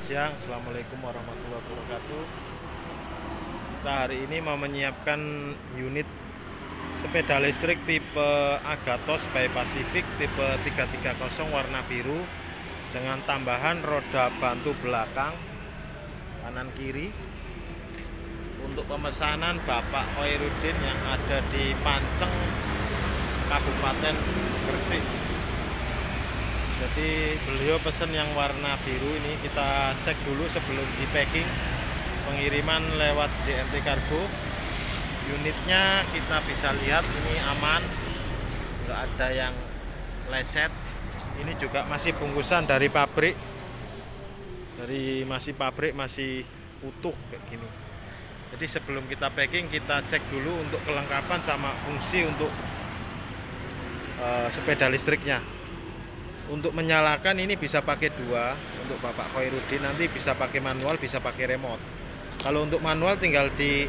siang, Assalamualaikum warahmatullahi wabarakatuh. Kita hari ini mau menyiapkan unit sepeda listrik tipe Agathos by Pacific tipe 330 warna biru dengan tambahan roda bantu belakang kanan kiri. Untuk pemesanan Bapak Khairuddin yang ada di Panceng, Kabupaten Gresik. Jadi beliau pesen yang warna biru ini, kita cek dulu sebelum di packing. Pengiriman lewat JMT Kargo. Unitnya kita bisa lihat ini aman, nggak ada yang lecet. Ini juga masih bungkusan dari pabrik, masih utuh kayak gini. Jadi sebelum kita packing kita cek dulu untuk kelengkapan sama fungsi untuk sepeda listriknya. Untuk menyalakan ini bisa pakai dua, untuk Bapak Khairuddin nanti bisa pakai manual, bisa pakai remote. Kalau untuk manual tinggal di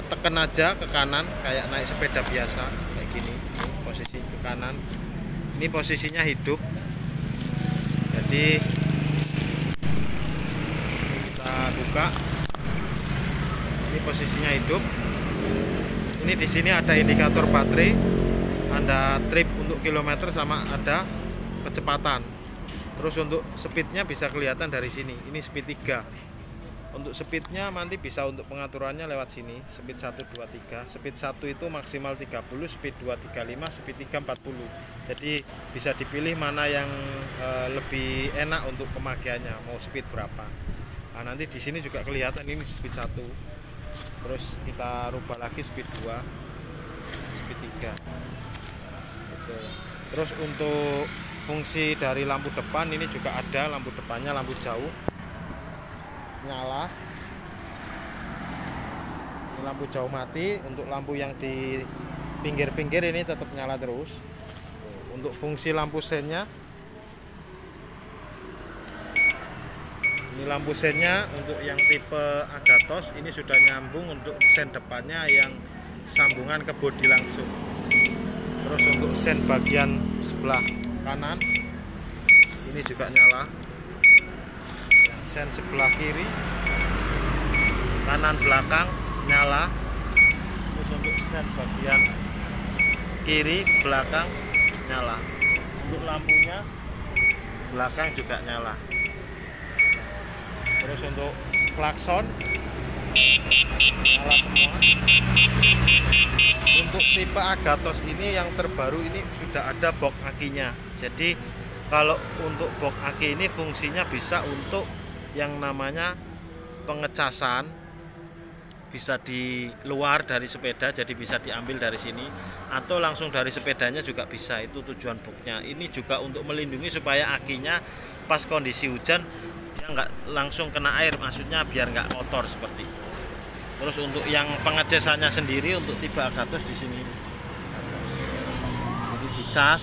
tekan aja ke kanan kayak naik sepeda biasa kayak gini. Ini posisi ke kanan. Ini posisinya hidup. Jadi kita buka. Ini posisinya hidup. Ini di sini ada indikator baterai, ada trip untuk kilometer sama ada kecepatan. Terus untuk speednya bisa kelihatan dari sini. Ini speed 3. Untuk speednya nanti bisa untuk pengaturannya lewat sini. Speed 1, 2, 3. Speed 1 itu maksimal 30, speed 2 35, speed 3 40. Jadi bisa dipilih mana yang lebih enak untuk pemakaiannya, mau speed berapa. Nah, nanti di sini juga kelihatan ini speed 1. Terus kita rubah lagi speed 2, speed 3. Gitu. Terus untuk fungsi dari lampu depan ini juga ada, lampu depannya lampu jauh nyala. Ini lampu jauh mati. Untuk lampu yang di pinggir-pinggir ini tetap nyala terus. Untuk fungsi lampu sennya, ini lampu sennya untuk yang tipe Agathos ini sudah nyambung untuk sen depannya yang sambungan ke bodi langsung. Terus untuk sen bagian sebelah kanan ini juga nyala. Sen sebelah kiri, kanan belakang nyala. Terus untuk sen bagian kiri belakang nyala. Untuk lampunya belakang juga nyala. Terus untuk klakson nyala semua. Untuk tipe Agathos ini yang terbaru ini sudah ada box akinya. Jadi kalau untuk box aki ini fungsinya bisa untuk yang namanya pengecasan, bisa di luar dari sepeda, jadi bisa diambil dari sini atau langsung dari sepedanya juga bisa. Itu tujuan boxnya. Ini juga untuk melindungi supaya akinya pas kondisi hujan dia nggak langsung kena air, maksudnya biar nggak kotor seperti itu. Terus untuk yang pengecasannya sendiri untuk tipe Agathos di sini, jadi dicas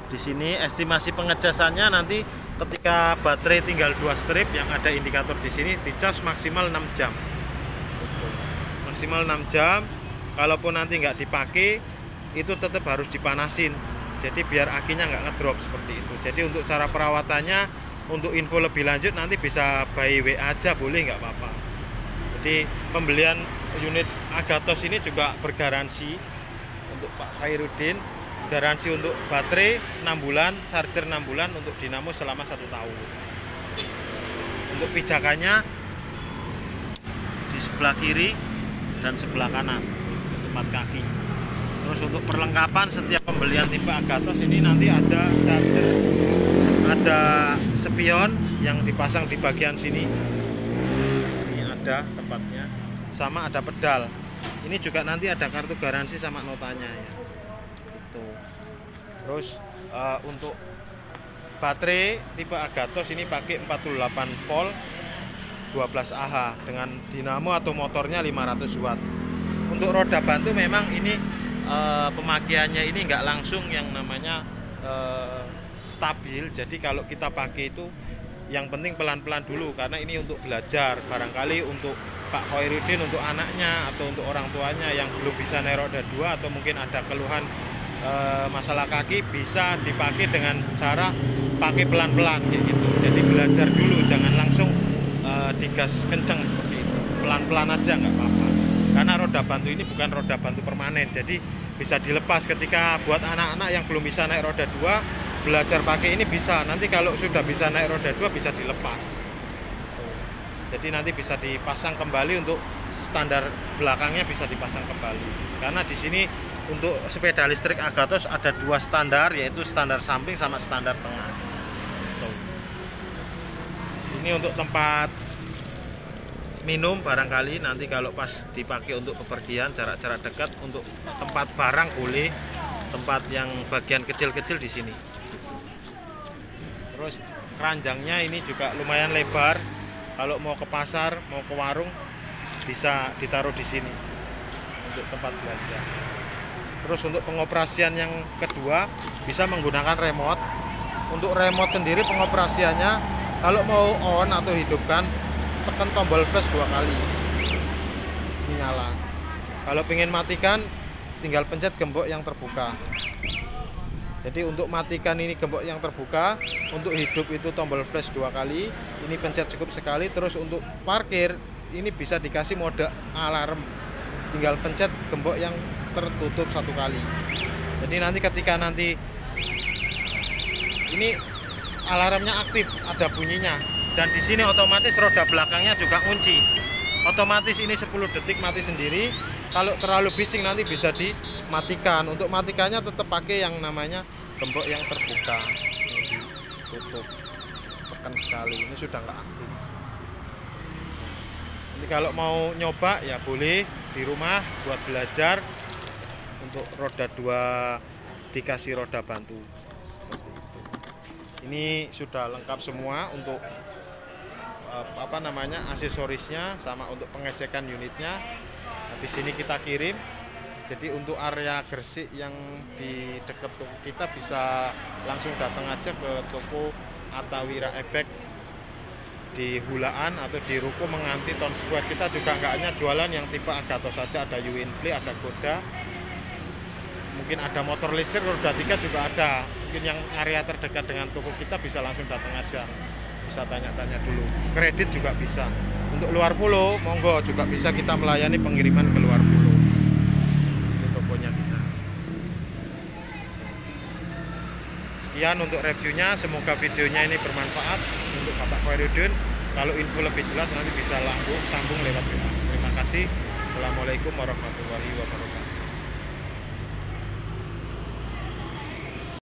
di sini. Estimasi pengecasannya nanti ketika baterai tinggal 2 strip yang ada indikator di sini, dicas maksimal 6 jam. Maksimal 6 jam. Kalaupun nanti nggak dipakai, itu tetap harus dipanasin. Jadi biar akinya nggak ngedrop seperti itu. Jadi untuk cara perawatannya, untuk info lebih lanjut nanti bisa by WA aja, boleh, nggak apa-apa. Jadi pembelian unit Agathos ini juga bergaransi untuk Pak Khairuddin. Garansi untuk baterai 6 bulan, charger 6 bulan, untuk dinamo selama 1 tahun. Untuk pijakannya di sebelah kiri dan sebelah kanan, tempat kaki. Terus untuk perlengkapan setiap pembelian tipe Agathos ini nanti ada charger, ada spion yang dipasang di bagian sini. Ini ada tempatnya, sama ada pedal. Ini juga nanti ada kartu garansi sama notanya ya. Terus untuk baterai tipe Agathos ini pakai 48 volt 12 Ah dengan dinamo atau motornya 500 watt. Untuk roda bantu memang ini pemakaiannya ini nggak langsung yang namanya stabil. Jadi kalau kita pakai itu yang penting pelan-pelan dulu, karena ini untuk belajar. Barangkali untuk Pak Khairuddin, untuk anaknya atau untuk orang tuanya yang belum bisa naik roda 2 atau mungkin ada keluhan masalah kaki bisa dipakai dengan cara pakai pelan-pelan kayak gitu. Jadi belajar dulu, jangan langsung digas kenceng seperti itu, pelan-pelan aja nggak apa-apa, karena roda bantu ini bukan roda bantu permanen, jadi bisa dilepas. Ketika buat anak-anak yang belum bisa naik roda 2, belajar pakai ini bisa, nanti kalau sudah bisa naik roda 2 bisa dilepas. Jadi nanti bisa dipasang kembali, untuk standar belakangnya bisa dipasang kembali, karena di sini untuk sepeda listrik Agathos ada 2 standar, yaitu standar samping sama standar tengah. Ini untuk tempat minum barangkali nanti kalau pas dipakai untuk bepergian jarak-jarak dekat, untuk tempat barang boleh, tempat yang bagian kecil-kecil di sini. Terus keranjangnya ini juga lumayan lebar, kalau mau ke pasar, mau ke warung bisa ditaruh di sini untuk tempat belanja. Terus untuk pengoperasian yang kedua bisa menggunakan remote. Untuk remote sendiri pengoperasiannya, kalau mau on atau hidupkan, tekan tombol flash 2 kali, ini nyala. Kalau pengen matikan, tinggal pencet gembok yang terbuka. Jadi untuk matikan ini gembok yang terbuka, untuk hidup itu tombol flash 2 kali, ini pencet cukup sekali. Terus untuk parkir ini bisa dikasih mode alarm, tinggal pencet gembok yang tertutup 1 kali. Jadi nanti ketika nanti ini alarmnya aktif, ada bunyinya, dan di sini otomatis roda belakangnya juga kunci. Otomatis ini 10 detik mati sendiri. Kalau terlalu bising nanti bisa dimatikan. Untuk matikannya tetap pakai yang namanya gembok yang terbuka, tutup, tekan sekali, ini sudah nggak aktif. Ini kalau mau nyoba ya boleh di rumah buat belajar, untuk roda 2 dikasih roda bantu. Ini sudah lengkap semua untuk aksesorisnya, sama untuk pengecekan unitnya. Habis ini kita kirim. Jadi untuk area Gresik yang di dekat toko kita bisa langsung datang aja ke toko Attawira Ebek di Hulaan atau di Ruko Menganti Town Square. Kita juga nggak hanya jualan yang tipe Agathos saja, ada Uinfly, ada Goda, mungkin ada motor listrik roda 3 juga ada. Mungkin yang area terdekat dengan toko kita bisa langsung datang aja, bisa tanya-tanya dulu. Kredit juga bisa. Untuk luar pulau monggo juga bisa, kita melayani pengiriman ke luar pulau. Ini tokonya kita. Sekian untuk reviewnya, semoga videonya ini bermanfaat untuk Bapak Khairuddin. Kalau info lebih jelas nanti bisa sambung lewat WA. Terima kasih. Assalamualaikum warahmatullahi wabarakatuh.